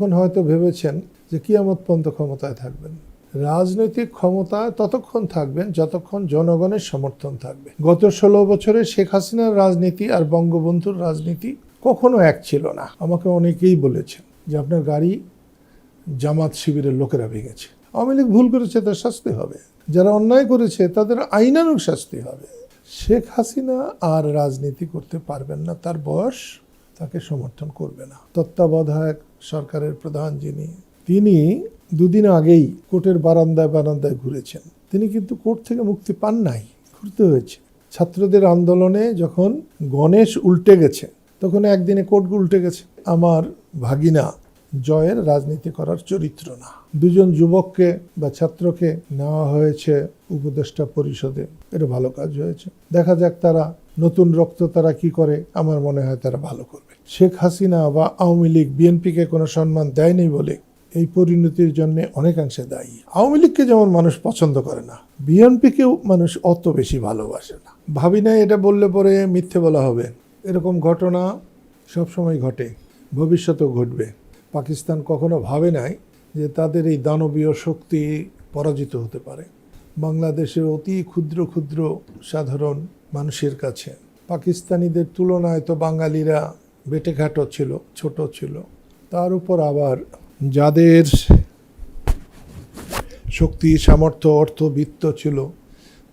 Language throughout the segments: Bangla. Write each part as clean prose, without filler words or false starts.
এখন হয়তো ভেবেছেন যে কিয়ামত পর্যন্ত ক্ষমতায় থাকবেন। রাজনৈতিক ক্ষমতায় ততক্ষণ থাকবেন যতক্ষণ জনগণের সমর্থন থাকবে। গত 16 বছরে শেখ হাসিনার রাজনীতি আর বঙ্গবন্ধুর রাজনীতি কখনো এক ছিল না। আমাকে অনেকেই বলেছেন যে আপনার গাড়ি জামাত শিবিরের লোকেরা ভেঙেছে। আওয়ামী লীগ ভুল করেছে, তার শাস্তি হবে। যারা অন্যায় করেছে তাদের আইনানুগ শাস্তি হবে। শেখ হাসিনা আর রাজনীতি করতে পারবেন না, তার বয়স তাকে সমর্থন করবে না। তত্ত্বাবধায়ক সরকারের প্রধান তিনি দুদিন আগেই কোর্টের বারান্দায় ঘুরেছেন। তিনি কিন্তু কোর্ট থেকে মুক্তি পান নাই, ঘুরতে হয়েছে। ছাত্রদের আন্দোলনে যখন গণেশ উল্টে গেছে তখন একদিনে কোর্ট উল্টে গেছে। আমার ভাগিনা জয়ের রাজনীতি করার চরিত্র না। দুজন যুবককে বা ছাত্রকে নেওয়া হয়েছে উপদেষ্টা পরিষদে, এটা ভালো কাজ হয়েছে। দেখা যাক তারা নতুন রক্ত তারা কি করে। আমার মনে হয় তারা ভালো করবে। শেখ হাসিনা বা আওয়ামী লীগ বিএনপিকে কোনো সম্মান দেয়নি বলে এই পরিণতির জন্য অনেকাংশে দায়ী। আওয়ামী লীগকে যেমন মানুষ পছন্দ করে না, বিএনপিকেও মানুষ অত বেশি ভালোবাসে না। ভাবি না এটা বললে পরে মিথ্যে বলা হবে। এরকম ঘটনা সবসময় ঘটে, ভবিষ্যতেও ঘটবে। পাকিস্তান কখনো ভাবে নাই যে তাদের এই দানবীয় শক্তি পরাজিত হতে পারে। বাংলাদেশের অতি ক্ষুদ্র ক্ষুদ্র সাধারণ মানুষের কাছে পাকিস্তানিদের তুলনায় তো বাঙালিরা বেটেঘাটো ছিল, ছোট ছিল। তার উপর আবার যাদের শক্তি, সামর্থ্য, অর্থ, বিত্ত ছিল,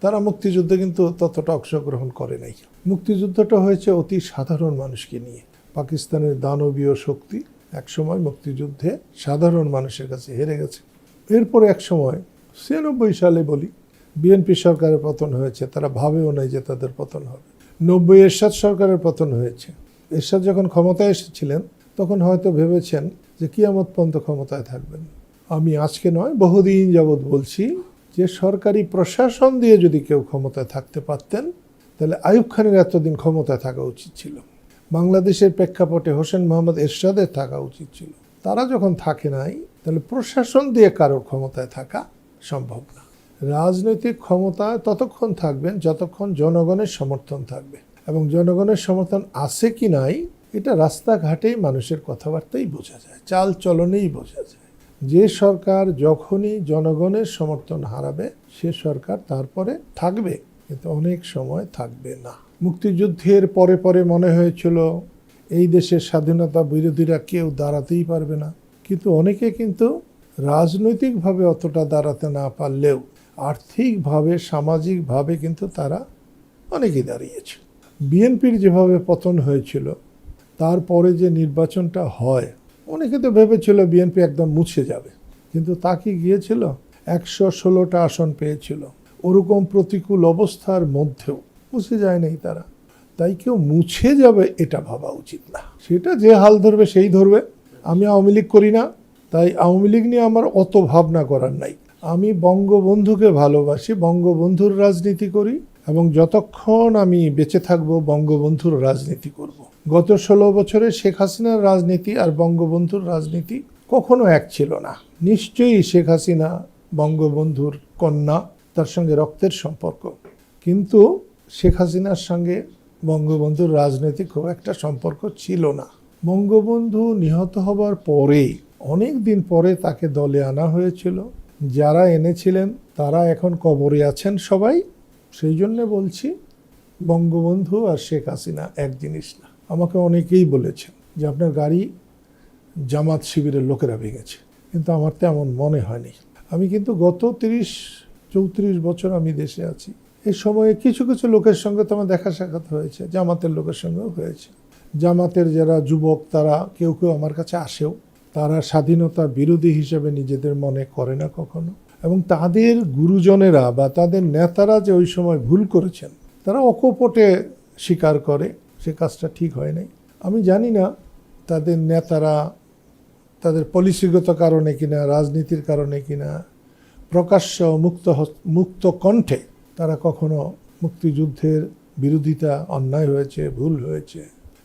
তারা মুক্তিযুদ্ধে কিন্তু ততটা অংশগ্রহণ করে নাই। মুক্তিযুদ্ধটা হয়েছে অতি সাধারণ মানুষকে নিয়ে। পাকিস্তানের দানবীয় শক্তি একসময় মুক্তিযুদ্ধে সাধারণ মানুষের কাছে হেরে গেছে। এরপরে একসময় 96 সালে বলি বিএনপি সরকারের পতন হয়েছে। তারা ভাবেও নাই যে তাদের পতন হবে। 90 এরশাদ সরকারের পতন হয়েছে। এরশাদ যখন ক্ষমতায় এসেছিলেন তখন হয়তো ভেবেছেন যে কিয়ামত পর্যন্ত ক্ষমতায় থাকবেন। আমি আজকে নয়, বহুদিন যাবৎ বলছি যে সরকারি প্রশাসন দিয়ে যদি কেউ ক্ষমতায় থাকতে পারতেন তাহলে আইয়ুব খানের এতদিন ক্ষমতায় থাকা উচিত ছিল। বাংলাদেশের প্রেক্ষাপটে হোসেন মোহাম্মদ এরশাদের থাকা উচিত ছিল। তারা যখন থাকে নাই তাহলে প্রশাসন দিয়ে কারোর ক্ষমতায় থাকা সম্ভব না। রাজনৈতিক ক্ষমতায় ততক্ষণ থাকবেন যতক্ষণ জনগণের সমর্থন থাকবে, এবং জনগণের সমর্থন আছে কি নাই এটা রাস্তাঘাটেই মানুষের কথাবার্তাই বোঝা যায়, চাল চলনেই বোঝা যায়। যে সরকার যখনই জনগণের সমর্থন হারাবে সে সরকার তারপরে থাকবে, কিন্তু অনেক সময় থাকবে না। মুক্তিযুদ্ধের পরে পরে মনে হয়েছিল এই দেশের স্বাধীনতা বিরোধীরা কেউ দাঁড়াতেই পারবে না, কিন্তু অনেকে কিন্তু রাজনৈতিকভাবে অতটা দাঁড়াতে না পারলেও আর্থিকভাবে, সামাজিকভাবে কিন্তু তারা অনেকেই দাঁড়িয়েছে। বিএনপির যেভাবে পতন হয়েছিল, তারপরে যে নির্বাচনটা হয়, অনেকে তো ভেবেছিল বিএনপি একদম মুছে যাবে, কিন্তু তা কি গিয়েছিল? 116টা আসন পেয়েছিল। ওরকম প্রতিকূল অবস্থার মধ্যেও মুছে যায় নাই তারা। তাই কেউ মুছে যাবে এটা ভাবা উচিত না। সেটা যে হাল ধরবে সেই ধরবে। আমি আওয়ামী লীগ করি না, তাই আওয়ামী লীগ নিয়ে আমার অত ভাবনা করার নাই। আমি বঙ্গবন্ধুকে ভালোবাসি, বঙ্গবন্ধুর রাজনীতি করি, এবং যতক্ষণ আমি বেঁচে থাকবো বঙ্গবন্ধুর রাজনীতি করব। গত 16 বছরে শেখ হাসিনার রাজনীতি আর বঙ্গবন্ধুর রাজনীতি কখনো এক ছিল না। নিশ্চয়ই শেখ হাসিনা বঙ্গবন্ধুর কন্যা, তার সঙ্গে রক্তের সম্পর্ক, কিন্তু শেখ হাসিনার সঙ্গে বঙ্গবন্ধুর রাজনৈতিক খুব একটা সম্পর্ক ছিল না। বঙ্গবন্ধু নিহত হবার পরে অনেক দিন পরে তাকে দলে আনা হয়েছিল। যারা এনেছিলেন তারা এখন কবরে আছেন সবাই। সেই জন্য বলছি বঙ্গবন্ধু আর শেখ হাসিনা এক জিনিস না। আমাকে অনেকেই বলেছেন যে আপনার গাড়ি জামাত শিবিরের লোকেরা ভেঙেছে, কিন্তু আমার তেমন মনে হয়নি। আমি কিন্তু গত 30-34 বছর আমি দেশে আছি। এই সময়ে কিছু কিছু লোকের সঙ্গে তো আমার দেখা সাক্ষাৎ হয়েছে, জামাতের লোকের সঙ্গেও হয়েছে। জামাতের যারা যুবক তারা কেউ কেউ আমার কাছে আসেও, তারা স্বাধীনতা বিরোধী হিসেবে নিজেদের মনে করে না কখনো, এবং তাদের গুরুজনেরা বা তাদের নেতারা যে ওই সময় ভুল করেছেন তারা অকপটে স্বীকার করে সে কাজটা ঠিক হয় নাই। আমি জানি না তাদের নেতারা তাদের পলিসিগত কারণে কিনা, রাজনীতির কারণে কিনা, প্রকাশ্য মুক্ত কণ্ঠে তারা কখনো মুক্তিযুদ্ধের বিরোধিতা, অন্যায় হয়েছে, ভুল হয়েছে,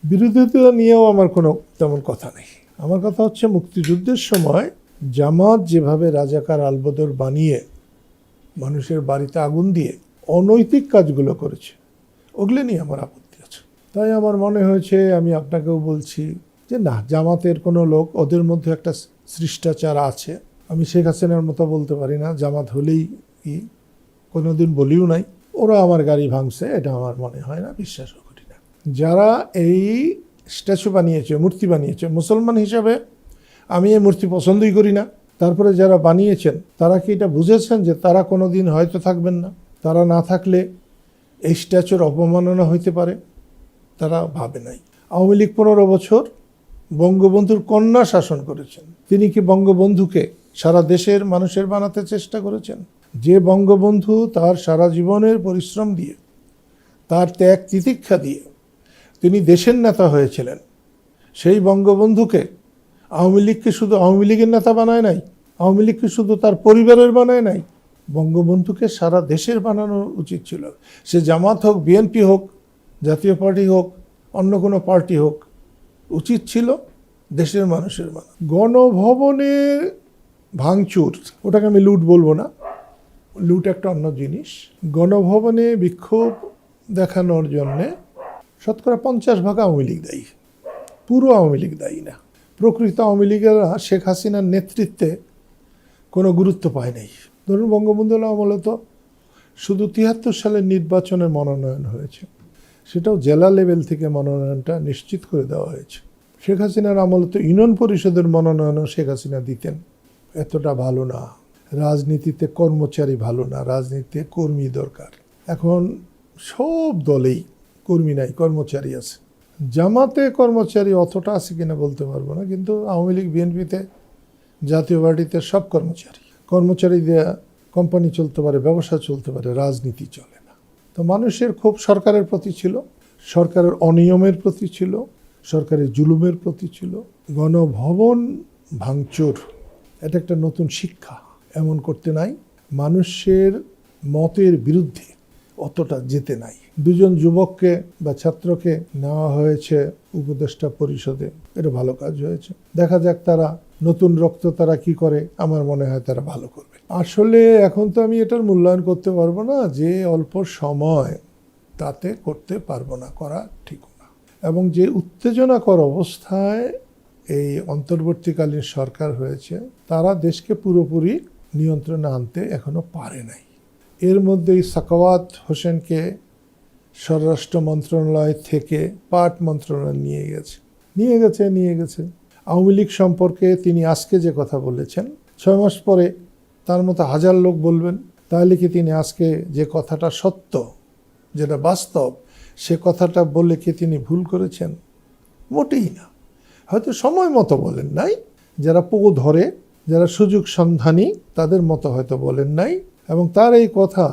বিরোধিতা নিয়েও আমার কোনো তেমন কথা নেই। আমার কথা হচ্ছে মুক্তিযুদ্ধের সময় জামাত যেভাবে রাজাকার আলবদর বানিয়ে মানুষের বাড়িতে আগুন দিয়ে অনৈতিক কাজগুলো করেছে, ওগুলো নিয়ে আমার আপত্তি আছে। তাই আমার মনে হয়েছে, আমি আপনাকেও বলছি, যে না, জামাতের কোনো লোক, ওদের মধ্যে একটা শিষ্টাচার আছে। আমি শেখ হাসিনার মতো বলতে পারি না জামাত হলেই কি, কোনোদিন বলিও নাই। ওরা আমার গাড়ি ভাঙছে, এটা আমার মনে হয় না, বিশ্বাসও করি না। যারা এই স্ট্যাচু বানিয়েছে, মূর্তি বানিয়েছে, মুসলমান হিসাবে আমি এই মূর্তি পছন্দই করি না। তারপরে যারা বানিয়েছেন তারা কি এটা বুঝেছেন যে তারা কোনো দিন হয়তো থাকবেন না? তারা না থাকলে এই স্ট্যাচুর অপমাননা হইতে পারে, তারা ভাবে নাই। আওয়ামী লীগ 15 বছর বঙ্গবন্ধুর কন্যা শাসন করেছেন। তিনি কি বঙ্গবন্ধুকে সারা দেশের মানুষের বানাতে চেষ্টা করেছেন? যে বঙ্গবন্ধু তার সারা জীবনের পরিশ্রম দিয়ে, তার ত্যাগ তিতিক্ষা দিয়ে তিনি দেশের নেতা হয়েছিলেন, সেই বঙ্গবন্ধুকে আওয়ামী লীগকে শুধু আওয়ামী লীগের নেতা বানায় নাই, আওয়ামী লীগকে শুধু তার পরিবারের বানায় নাই, বঙ্গবন্ধুকে সারা দেশের বানানো উচিত ছিল। সে জামাত হোক, বিএনপি হোক, জাতীয় পার্টি হোক, অন্য কোনো পার্টি হোক, উচিত ছিল দেশের মানুষের বানানো। গণভবনের ভাঙচুর, ওটাকে আমি লুট বলবো না, লুট একটা অন্য জিনিস। গণভবনে বিক্ষোভ দেখানোর জন্যে শতকরা 50% আওয়ামী লীগ দায়ী, পুরো আওয়ামী লীগ দায়ী না। প্রকৃত আওয়ামী লীগেরা শেখ হাসিনার নেতৃত্বে কোনো গুরুত্ব পায় নাই। ধরুন বঙ্গবন্ধুর আমলে তো শুধু 73 সালের নির্বাচনের মনোনয়ন হয়েছে, সেটাও জেলা লেভেল থেকে মনোনয়নটা নিশ্চিত করে দেওয়া হয়েছে। শেখ হাসিনার আমলে তো ইউনিয়ন পরিষদের মনোনয়নও শেখ হাসিনা দিতেন। এতটা ভালো না, রাজনীতিতে কর্মচারী ভালো না, রাজনীতিতে কর্মী দরকার। এখন সব দলেই কর্মী নাই, কর্মচারী আছে। জামাতে কর্মচারী অতটা আছে কিনা বলতে পারবো না, কিন্তু আওয়ামী লীগ, বিএনপিতে, জাতীয় পার্টিতে সব কর্মচারী দিয়ে কোম্পানি চলতে পারে, ব্যবসা চলতে পারে, রাজনীতি চলে না। তো মানুষের ক্ষোভ সরকারের প্রতি ছিল, সরকারের অনিয়মের প্রতি ছিল, সরকারের জুলুমের প্রতি ছিল। গণভবন ভাঙচুর এটা একটা নতুন শিক্ষা, এমন করতে নাই। মানুষের মতের বিরুদ্ধে অতটা যেতে নাই। 2জন যুবককে বা ছাত্রকে নেওয়া হয়েছে উপদেষ্টা পরিষদে, এটা ভালো কাজ হয়েছে। দেখা যাক তারা নতুন রক্ত তারা কি করে, আমার মনে হয় তারা ভালো করবে। আসলে এখন তো আমি এটার মূল্যায়ন করতে পারবো না, যে অল্প সময় তাতে করতে পারবো না, করা ঠিক না। এবং যে উত্তেজনাকর অবস্থায় এই অন্তর্বর্তীকালীন সরকার হয়েছে, তারা দেশকে পুরোপুরি নিয়ন্ত্রণে আনতে এখনো পারে নাই। এর মধ্যেই সাখাওয়াত হোসেনকে স্বরাষ্ট্র মন্ত্রণালয় থেকে পাট মন্ত্রণালয় নিয়ে গেছে। আওয়ামী লীগ সম্পর্কে তিনি আজকে যে কথা বলেছেন, 6 মাস পরে তার মতো 1000 লোক বলবেন, তাহলে কি তিনি আজকে যে কথাটা সত্য, যেটা বাস্তব, সে কথাটা বলে কি তিনি ভুল করেছেন? মোটেই না। হয়তো সময় মতো বলেন নাই, যারা ধরে, যারা সুযোগ সন্ধানী, তাদের মতো হয়তো বলেন নাই। এবং তার এই কথা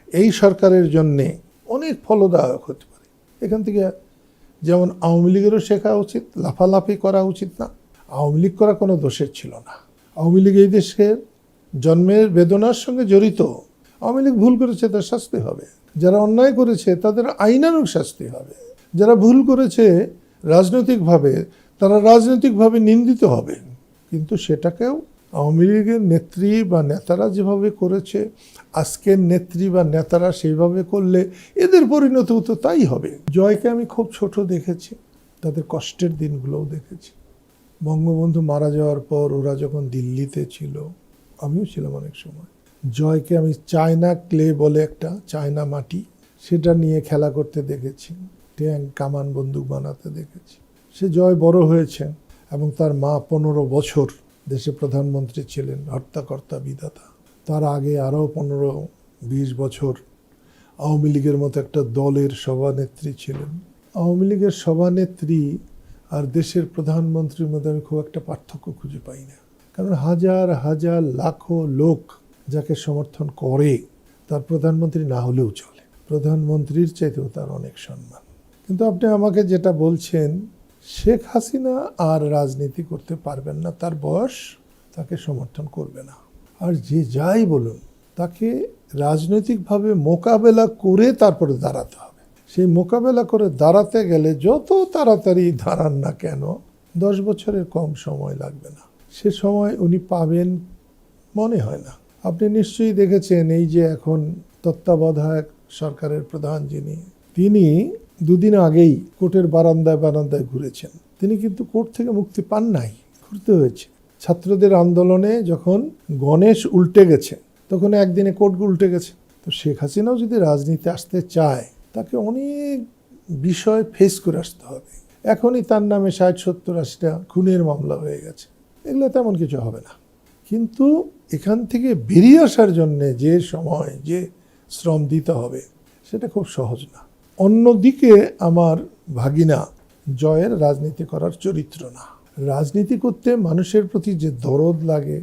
এই সরকারের জন্যে অনেক ফলদায়ক হতে পারে। এখান থেকে যেমন আওয়ামী লীগেরও শেখা উচিত, লাফালাফি করা উচিত না। আওয়ামী লীগ করা কোনো দোষের ছিল না। আওয়ামী লীগ এই দেশের জন্মের বেদনার সঙ্গে জড়িত। আওয়ামী লীগ ভুল করেছে, তার শাস্তি হবে। যারা অন্যায় করেছে তাদের আইনানুগ শাস্তি হবে। যারা ভুল করেছে রাজনৈতিকভাবে, তারা রাজনৈতিকভাবে নিন্দিত হবে। কিন্তু সেটাকেও আওয়ামী লীগের নেত্রী বা নেতারা যেভাবে করেছে, আজকের নেত্রী বা নেতারা সেইভাবে করলে এদের পরিণতি তো তাই হবে। জয়কে আমি খুব ছোট দেখেছি, তাদের কষ্টের দিনগুলোও দেখেছি। বঙ্গবন্ধু মারা যাওয়ার পর ওরা যখন দিল্লিতে ছিল, আমিও ছিলাম অনেক সময়, জয়কে আমি চায়না ক্লে বলে একটা চায়না মাটি, সেটা নিয়ে খেলা করতে দেখেছি, ট্যাঙ্ক কামান বন্দুক বানাতে দেখেছি। সে জয় বড় হয়েছে এবং তার মা 15 বছর দেশে প্রধানমন্ত্রী ছিলেন, হর্তাকর্তা বিধাতা। তার আগে আরও 15-20 বছর আওয়ামী লীগের মতো একটা দলের সভানেত্রী ছিলেন। আওয়ামী লীগের সভানেত্রী আর দেশের প্রধানমন্ত্রীর মধ্যে আমি খুব একটা পার্থক্য খুঁজে পাই না। কারণ হাজার হাজার লাখো লোক যাকে সমর্থন করে, তার প্রধানমন্ত্রী না হলেও চলে। প্রধানমন্ত্রীর চাইতেও তার অনেক সম্মান। কিন্তু আপনি আমাকে যেটা বলছেন, শেখ হাসিনা আর রাজনীতি করতে পারবেন না, তার বয়স তাকে সমর্থন করবে না। আর যে যাই বলুন, তাকে রাজনৈতিকভাবে মোকাবেলা করে তারপরে দাঁড়াতে হবে। সেই মোকাবেলা করে দাঁড়াতে গেলে যত তাড়াতাড়ি দাঁড়ান না কেন, 10 বছরের কম সময় লাগবে না। সে সময় উনি পাবেন মনে হয় না। আপনি নিশ্চয়ই দেখেছেন, এই যে এখন তত্ত্বাবধায়ক সরকারের প্রধান যিনি, তিনি 2 দিন আগেই কোর্টের বারান্দায় ঘুরেছেন। তিনি কিন্তু কোর্ট থেকে মুক্তি পান নাই, ঘুরতে হয়েছে। ছাত্রদের আন্দোলনে যখন গণেশ উল্টে গেছে তখন একদিনে কোর্ট উল্টে গেছে। তো শেখ হাসিনাও যদি রাজনীতি আসতে চায় তাকে অনেক বিষয় ফেস করে আসতে হবে। এখনই তার নামে 60-70-80টা খুনের মামলা হয়ে গেছে, এগুলো তেমন কিছু হবে না। কিন্তু এখান থেকে বেরিয়ে আসার জন্যে যে সময়, যে শ্রম দিতে হবে সেটা খুব সহজ না। অন্যদিকে আমার ভাগিনা জয়ের রাজনীতি করার চরিত্র না। রাজনীতি করতে মানুষের প্রতি যে দরদ লাগে,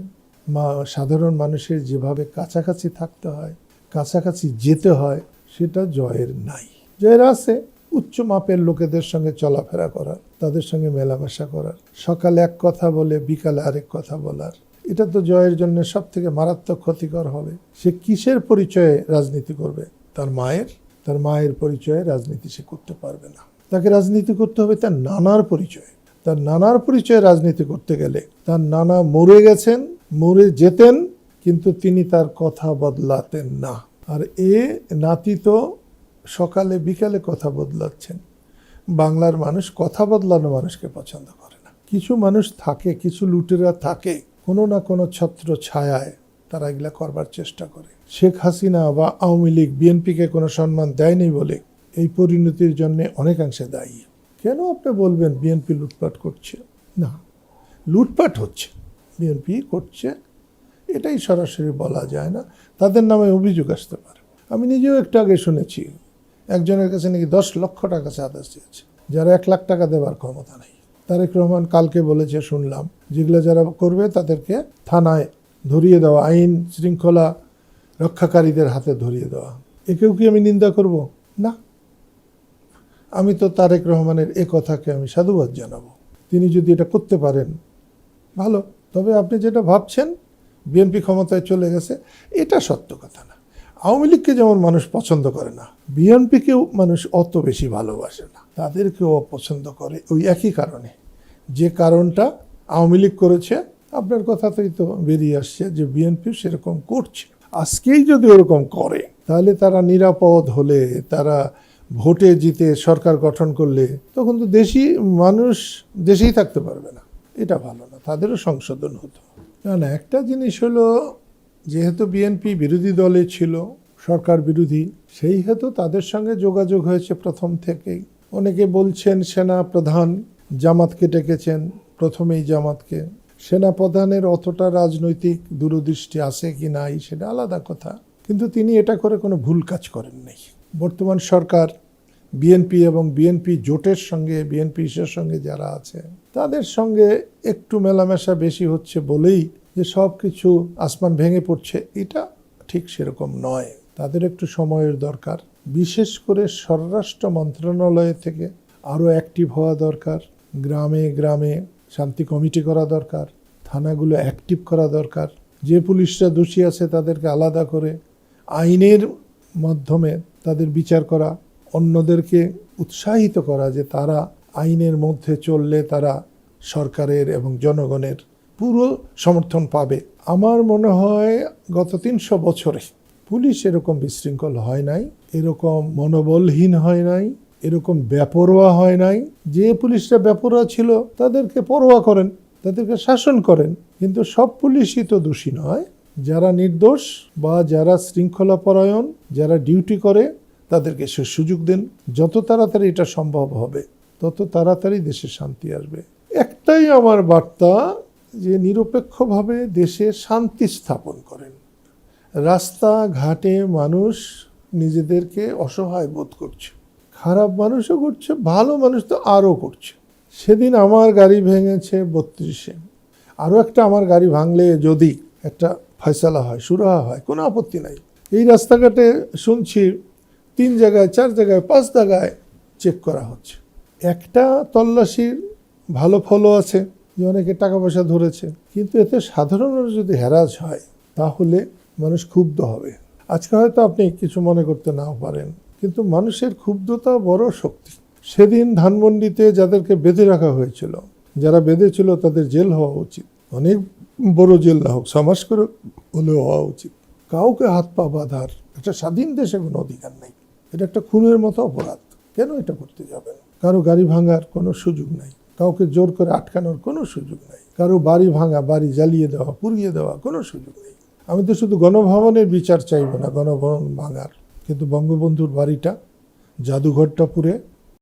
সাধারণ মানুষের যেভাবে কাছাকাছি থাকতে হয়, কাছাকাছি যেতে হয়, সেটা জয়ের নাই। জয়ের আছে উচ্চ মাপের লোকেদের সঙ্গে চলাফেরা করার, তাদের সঙ্গে মেলামেশা করার, সকালে এক কথা বলে বিকালে আরেক কথা বলার। এটা তো জয়ের জন্য সব থেকে মারাত্মক ক্ষতিকর হবে। সে কিসের পরিচয়ে রাজনীতি করবে? তার মায়ের পরিচয়ে রাজনীতি সে করতে পারবে না। তাকে রাজনীতি করতে হবে তার নানার পরিচয়ে। তার নানার পরিচয়ে রাজনীতি করতে গেলে তার নানা মরে গেছেন, মরে যেতেন, কিন্তু তিনি তার কথা বদলাতেন না। আর নাতি তো সকালে বিকালে কথা বদলাচ্ছেন। বাংলার মানুষ কথা বদলানো মানুষকে পছন্দ করে না। কিছু মানুষ থাকে, কিছু লুটেরা থাকে, কোনো না কোনো ছত্র ছায়ায় তারা এগুলা করবার চেষ্টা করে। শেখ হাসিনা বা আওয়ামী লীগ বিএনপিকে কোনো সম্মান দেয়নি বলে এই পরিণতির জন্য অনেকাংশে দায়ী। কেন আপনি বলবেন বিএনপি লুটপাট করছে? না, লুটপাট হচ্ছে, বিএনপি করছে, এটাই সরাসরি বলা যায় না। তাদের নামে অভিযোগ আসতে পারে। আমি নিজেও একটু আগে শুনেছি একজনের কাছে নাকি 10 লক্ষ টাকা চাঁদা চেয়েছে, যারা 1 লাখ টাকা দেওয়ার ক্ষমতা নেই। তারেক রহমান কালকে বলেছে, শুনলাম, যেগুলো যারা করবে তাদেরকে থানায় ধরিয়ে দেওয়া, আইন শৃঙ্খলা রক্ষাকারীদের হাতে ধরিয়ে দেওয়া। একেও কি আমি নিন্দা করব? না। আমি তো তারেক রহমানের এ কথাকে আমি সাধুবাদ জানাবো। তিনি যদি এটা করতে পারেন ভালো। তবে আপনি যেটা ভাবছেন বিএনপি ক্ষমতায় চলে গেছে, এটা সত্য কথা না। আওয়ামী লীগকে যেমন মানুষ পছন্দ করে না, বিএনপিকেও মানুষ অত বেশি ভালোবাসে না, তাদেরকেও অপছন্দ করে ওই একই কারণে। যে কারণটা আওয়ামী লীগ করেছে, আপনার কথাতেই তো বেরিয়ে আসছে যে বিএনপি সেরকম করছে। আজকেই যদি ওরকম করে তাহলে তারা নিরাপদ হলে, তারা ভোটে জিতে সরকার গঠন করলে, তখন তো মানুষ দেশেই থাকতে পারবে না। এটা ভালো না, তাদেরও সংশোধন হতো। না, একটা জিনিস হলো, যেহেতু বিএনপি বিরোধী দলে ছিল, সরকার বিরোধী, সেই হেতু তাদের সঙ্গে যোগাযোগ হয়েছে প্রথম থেকেই। অনেকে বলছেন সেনা প্রধান জামাতকে ডেকেছেন, প্রথমেই জামাতকে। সেনা প্রধানের অতটা রাজনৈতিক দূরদৃষ্টি আছে কি নাই সেটা আলাদা কথা, কিন্তু তিনি এটা করে কোনো ভুল কাজ করেন নাই। বর্তমান সরকার বিএনপি এবং বিএনপি জোটের সঙ্গে, বিএনপির সঙ্গে যারা আছে তাদের সঙ্গে একটু মেলামেশা বেশি হচ্ছে বলেই যে সব কিছু আসমান ভেঙে পড়ছে, এটা ঠিক সেরকম নয়। তাদের একটু সময়ের দরকার। বিশেষ করে স্বরাষ্ট্র মন্ত্রণালয় থেকে আরও অ্যাক্টিভ হওয়া দরকার। গ্রামে গ্রামে শান্তি কমিটি করা দরকার, থানাগুলো অ্যাক্টিভ করা দরকার। যে পুলিশরা দোষী আছে তাদেরকে আলাদা করে আইনের মাধ্যমে তাদের বিচার করা, অন্যদেরকে উৎসাহিত করা যে তারা আইনের মধ্যে চললে তারা সরকারের এবং জনগণের পুরো সমর্থন পাবে। আমার মনে হয় গত 300 বছরে পুলিশ এরকম বিশৃঙ্খল হয় নাই, এরকম মনোবলহীন হয় নাই, এরকম বেপরোয়া হয় নাই। যে পুলিশরা বেপরোয়া ছিল তাদেরকে পরোয়া করেন, তাদেরকে শাসন করেন। কিন্তু সব পুলিশই তো দোষী নয়। যারা নির্দোষ বা যারা শৃঙ্খলাপরায়ণ, যারা ডিউটি করে, তাদেরকে সে সুযোগ দেন। যত তাড়াতাড়ি এটা সম্ভব হবে তত তাড়াতাড়ি দেশে শান্তি আসবে। একটাই আমার বার্তা, যে নিরপেক্ষভাবে দেশে শান্তি স্থাপন করেন। রাস্তাঘাটে মানুষ নিজেদেরকে অসহায় বোধ করছে, খারাপ মানুষও করছে, ভালো মানুষ তো আরও করছে। সেদিন আমার গাড়ি ভেঙেছে 32-এ, আরও একটা আমার গাড়ি ভাঙলে যদি একটা ফয়সালা হয়, সুরাহা হয়, কোনো আপত্তি নাই। এই রাস্তাঘাটে শুনছি 3 জায়গায়, 4 জায়গায়, 5 জায়গায় চেক করা হচ্ছে। একটা তল্লাশির ভালো ফলও আছে যে অনেকে টাকা পয়সা ধরেছে, কিন্তু এতে সাধারণ মানুষ যদি হ্যারাস হয় তাহলে মানুষ ক্ষুব্ধ হবে। আজকে হয়তো আপনি কিছু মনে করতে নাও পারেন, কিন্তু মানুষের ক্ষুব্ধতা বড় শক্তি। সেদিন ধানমন্ডিতে যাদেরকে বেঁধে রাখা হয়েছিল, যারা বেঁধেছিল তাদের জেল হওয়া উচিত, অনেক বড় জেল না হোক, 6 মাস করে হলেও হওয়া উচিত। কাউকে হাত পা বাঁধার একটা স্বাধীন দেশে কোনো অধিকার নেই। এটা একটা খুনের মতো অপরাধ। কেন এটা করতে যাবেন? কারো গাড়ি ভাঙার কোনো সুযোগ নাই, কাউকে জোর করে আটকানোর কোনো সুযোগ নেই, কারো বাড়ি ভাঙা, বাড়ি জ্বালিয়ে দেওয়া, পুড়িয়ে দেওয়া কোনো সুযোগ নেই। আমি তো শুধু গণভবনের বিচার চাইব না, গণভবন ভাঙার, কিন্তু বঙ্গবন্ধুর বাড়িটা, জাদুঘরটা পুড়ে